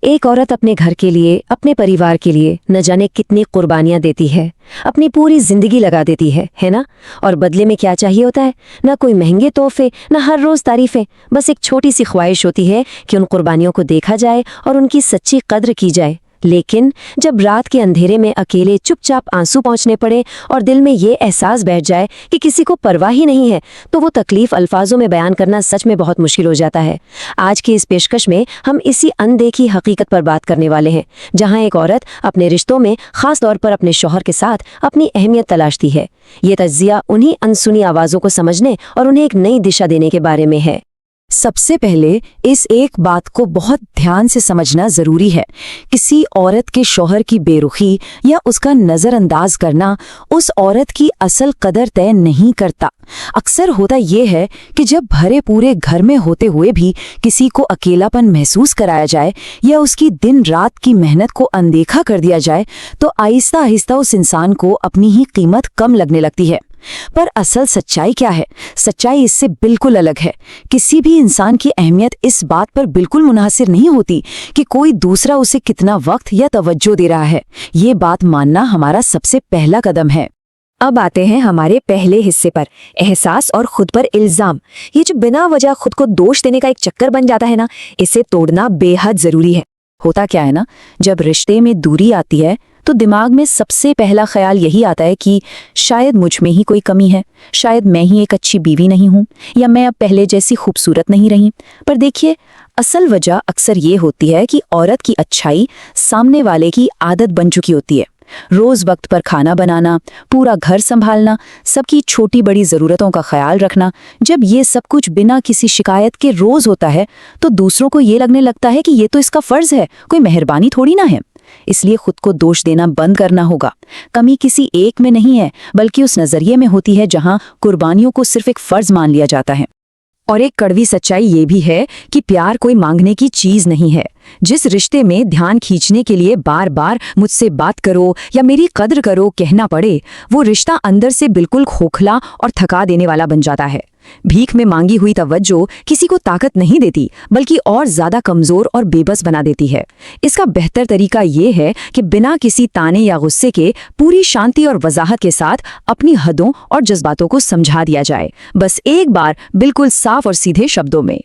एक औरत अपने घर के लिए, अपने परिवार के लिए न जाने कितनी कुर्बानियां देती है, अपनी पूरी जिंदगी लगा देती है ना। और बदले में क्या चाहिए होता है? ना कोई महंगे तोहफे, ना हर रोज तारीफें, बस एक छोटी सी ख्वाहिश होती है कि उन कुर्बानियों को देखा जाए और उनकी सच्ची कद्र की जाए। लेकिन जब रात के अंधेरे में अकेले चुपचाप आंसू पहुंचने पड़े और दिल में ये एहसास बैठ जाए कि किसी को परवाह ही नहीं है, तो वो तकलीफ अल्फाजों में बयान करना सच में बहुत मुश्किल हो जाता है। आज की इस पेशकश में हम इसी अनदेखी हकीकत पर बात करने वाले हैं, जहां एक औरत अपने रिश्तों में, खास तौर पर अपने शौहर के साथ, अपनी अहमियत तलाशती है। ये तज्जिया उन्हीं अनसुनी आवाज़ों को समझने और उन्हें एक नई दिशा देने के बारे में है। सबसे पहले इस एक बात को बहुत ध्यान से समझना जरूरी है। किसी औरत के शौहर की बेरुखी या उसका नज़रअंदाज करना उस औरत की असल कदर तय नहीं करता। अक्सर होता यह है कि जब भरे पूरे घर में होते हुए भी किसी को अकेलापन महसूस कराया जाए या उसकी दिन रात की मेहनत को अनदेखा कर दिया जाए, तो आहिस्ता आहिस्ता उस इंसान को अपनी ही कीमत कम लगने लगती है। पर असल सच्चाई क्या है? सच्चाई इससे बिल्कुल अलग है। किसी भी इंसान की अहमियत इस बात पर बिल्कुल मुनासिर नहीं होती कि कोई दूसरा उसे कितना वक्त या तवज्जो दे रहा है। ये बात मानना हमारा सबसे पहला कदम है। अब आते हैं हमारे पहले हिस्से पर, एहसास और खुद पर इल्जाम। ये जो बिना वजह खुद को दोष देने का एक चक्कर बन जाता है ना, इसे तोड़ना बेहद जरूरी है। होता क्या है ना, जब रिश्ते में दूरी आती है तो दिमाग में सबसे पहला ख्याल यही आता है कि शायद मुझ में ही कोई कमी है, शायद मैं ही एक अच्छी बीवी नहीं हूँ, या मैं अब पहले जैसी खूबसूरत नहीं रही। पर देखिए, असल वजह अक्सर ये होती है कि औरत की अच्छाई सामने वाले की आदत बन चुकी होती है। रोज वक्त पर खाना बनाना, पूरा घर संभालना, सबकी छोटी बड़ी ज़रूरतों का ख्याल रखना। जब ये सब कुछ बिना किसी शिकायत के रोज होता है, तो दूसरों को ये लगने लगता है कि ये तो इसका फर्ज है, कोई मेहरबानी थोड़ी ना है। इसलिए खुद को दोष देना बंद करना होगा। कमी किसी एक में नहीं है, बल्कि उस नजरिए में होती है जहां कुर्बानियों को सिर्फ एक फर्ज मान लिया जाता है। और एक कड़वी सच्चाई ये भी है कि प्यार कोई मांगने की चीज नहीं है। जिस रिश्ते में ध्यान खींचने के लिए बार बार मुझसे बात करो या मेरी कद्र करो कहना पड़े, वो रिश्ता अंदर से बिल्कुल खोखला और थका देने वाला बन जाता है। भीख में मांगी हुई तवज्जो किसी को ताकत नहीं देती, बल्कि और ज्यादा कमजोर और बेबस बना देती है। इसका बेहतर तरीका ये है कि बिना किसी ताने या गुस्से के पूरी शांति और वजाहत के साथ अपनी हदों और जज्बातों को समझा दिया जाए, बस एक बार बिल्कुल साफ और सीधे शब्दों में।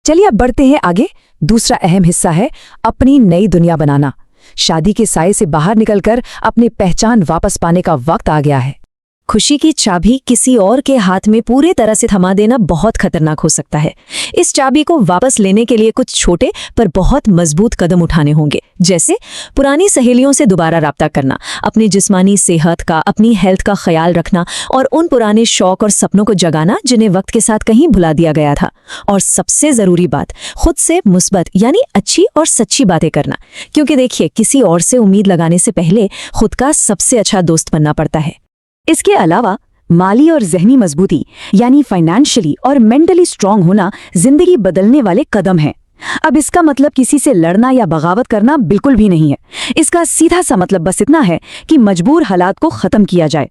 चलिए अब बढ़ते हैं आगे। दूसरा अहम हिस्सा है अपनी नई दुनिया बनाना। शादी के साए से बाहर निकलकर अपनी पहचान वापस पाने का वक्त आ गया है। खुशी की चाबी किसी और के हाथ में पूरे तरह से थमा देना बहुत खतरनाक हो सकता है। इस चाबी को वापस लेने के लिए कुछ छोटे पर बहुत मजबूत कदम उठाने होंगे, जैसे पुरानी सहेलियों से दोबारा राब्ता करना, अपनी जिस्मानी सेहत का, अपनी हेल्थ का ख्याल रखना और उन पुराने शौक और सपनों को जगाना जिन्हें वक्त के साथ कहीं भुला दिया गया था। और सबसे जरूरी बात, खुद से मुस्बत यानी अच्छी और सच्ची बातें करना, क्योंकि देखिए, किसी और से उम्मीद लगाने से पहले खुद का सबसे अच्छा दोस्त बनना पड़ता है। इसके अलावा माली और ज़हनी मजबूती यानी फाइनेंशियली और मेंटली स्ट्रांग होना जिंदगी बदलने वाले कदम है। अब इसका मतलब किसी से लड़ना या बगावत करना बिल्कुल भी नहीं है। इसका सीधा सा मतलब बस इतना है कि मजबूर हालात को खत्म किया जाए।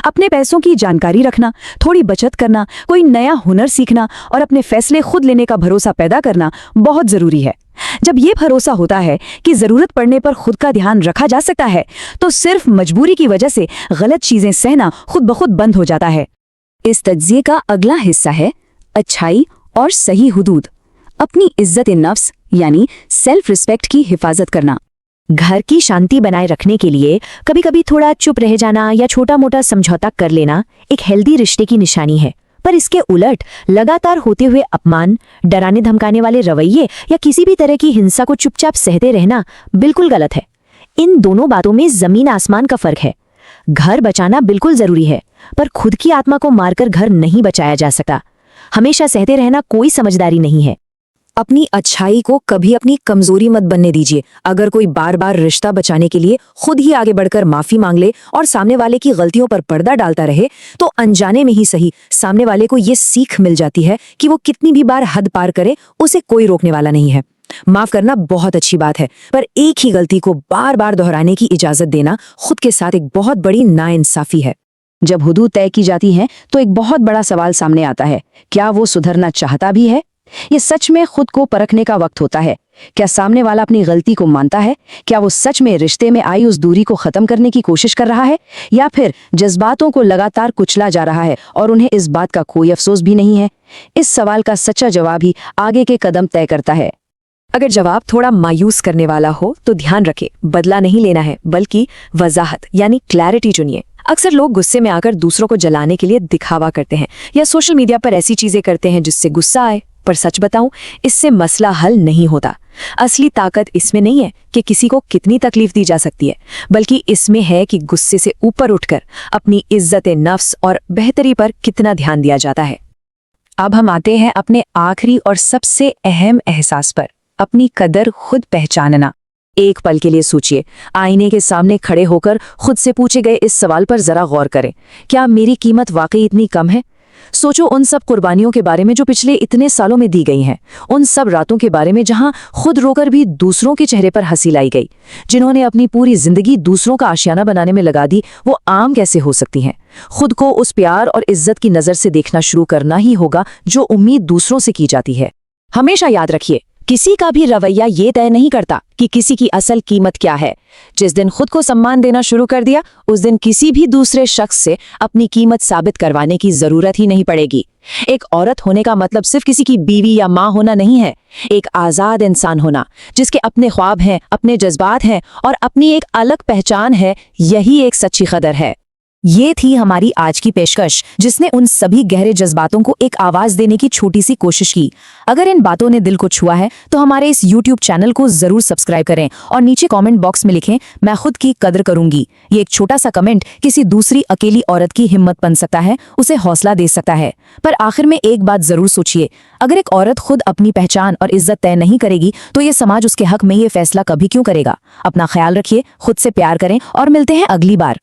अपने पैसों की जानकारी रखना, थोड़ी बचत करना, कोई नया हुनर सीखना और अपने फैसले खुद लेने का भरोसा पैदा करना बहुत जरूरी है। जब ये भरोसा होता है कि जरूरत पड़ने पर खुद का ध्यान रखा जा सकता है, तो सिर्फ मजबूरी की वजह से गलत चीजें सहना खुद ब खुद बंद हो जाता है। इस तज्जिये का अगला हिस्सा है अच्छाई और सही हुदूद। अपनी इज्जत नफ्स यानी सेल्फ रिस्पेक्ट की हिफाजत करना। घर की शांति बनाए रखने के लिए कभी कभी थोड़ा चुप रह जाना या छोटा मोटा समझौता कर लेना एक हेल्दी रिश्ते की निशानी है। पर इसके उलट लगातार होते हुए अपमान, डराने धमकाने वाले रवैये या किसी भी तरह की हिंसा को चुपचाप सहते रहना बिल्कुल गलत है। इन दोनों बातों में जमीन आसमान का फर्क है। घर बचाना बिल्कुल जरूरी है, पर खुद की आत्मा को मारकर घर नहीं बचाया जा सकता। हमेशा सहते रहना कोई समझदारी नहीं है। अपनी अच्छाई को कभी अपनी कमजोरी मत बनने दीजिए। अगर कोई बार बार रिश्ता बचाने के लिए खुद ही आगे बढ़कर माफी मांग ले और सामने वाले की गलतियों पर पर्दा डालता रहे, तो अनजाने में ही सही सामने वाले को ये सीख मिल जाती है कि वो कितनी भी बार हद पार करे, उसे कोई रोकने वाला नहीं है। माफ करना बहुत अच्छी बात है, पर एक ही गलती को बार बार दोहराने की इजाजत देना खुद के साथ एक बहुत बड़ी नाइंसाफी है। जब हुदूद तय की जाती है तो एक बहुत बड़ा सवाल सामने आता है, क्या वो सुधरना चाहता भी है? ये सच में खुद को परखने का वक्त होता है क्या सामने वाला अपनी गलती को मानता है? क्या वो सच में रिश्ते में आई उस दूरी को खत्म करने की कोशिश कर रहा है, या फिर जज्बातों को लगातार कुचला जा रहा है और उन्हें इस बात का कोई अफसोस भी नहीं है? इस सवाल का सच्चा जवाब ही आगे के कदम तय करता है। अगर जवाब थोड़ा मायूस करने वाला हो तो ध्यान रखें, बदला नहीं लेना है बल्कि वजाहत यानी क्लैरिटी चुनिए। अक्सर लोग गुस्से में आकर दूसरों को जलाने के लिए दिखावा करते हैं या सोशल मीडिया पर ऐसी चीजें करते हैं जिससे गुस्सा आए, पर सच बताऊं, इससे मसला हल नहीं होता। असली ताकत इसमें नहीं है कि किसी को कितनी तकलीफ दी जा सकती है, बल्कि इसमें है कि गुस्से से ऊपर उठकर अपनी इज्जत नफ्स और बेहतरी पर कितना ध्यान दिया जाता है। अब हम आते हैं अपने आखिरी और सबसे अहम एहसास पर, अपनी कदर खुद पहचानना। एक पल के लिए सोचिए, आईने के सामने खड़े होकर खुद से पूछे गए इस सवाल पर जरा गौर करें, क्या मेरी कीमत वाकई इतनी कम है? सोचो उन सब कुर्बानियों के बारे में जो पिछले इतने सालों में दी गई हैं, उन सब रातों के बारे में जहां खुद रोकर भी दूसरों के चेहरे पर हंसी लाई गई, जिन्होंने अपनी पूरी जिंदगी दूसरों का आशियाना बनाने में लगा दी। वो आम कैसे हो सकती हैं? खुद को उस प्यार और इज्जत की नजर से देखना शुरू करना ही होगा जो उम्मीद दूसरों से की जाती है। हमेशा याद रखिए, किसी का भी रवैया ये तय नहीं करता कि किसी की असल कीमत क्या है। जिस दिन खुद को सम्मान देना शुरू कर दिया, उस दिन किसी भी दूसरे शख्स से अपनी कीमत साबित करवाने की जरूरत ही नहीं पड़ेगी। एक औरत होने का मतलब सिर्फ किसी की बीवी या माँ होना नहीं है, एक आजाद इंसान होना जिसके अपने ख्वाब हैं, अपने जज्बात हैं और अपनी एक अलग पहचान है। यही एक सच्ची कदर है। ये थी हमारी आज की पेशकश, जिसने उन सभी गहरे जज्बातों को एक आवाज देने की छोटी सी कोशिश की। अगर इन बातों ने दिल को छुआ है तो हमारे इस YouTube चैनल को जरूर सब्सक्राइब करें और नीचे कमेंट बॉक्स में लिखें, मैं खुद की कदर करूंगी। ये एक छोटा सा कमेंट किसी दूसरी अकेली औरत की हिम्मत बन सकता है, उसे हौसला दे सकता है। पर आखिर में एक बात जरूर सोचिए, अगर एक औरत खुद अपनी पहचान और इज्जत तय नहीं करेगी तो ये समाज उसके हक में ये फैसला कभी क्यों करेगा? अपना ख्याल रखिए, खुद से प्यार करें और मिलते हैं अगली बार।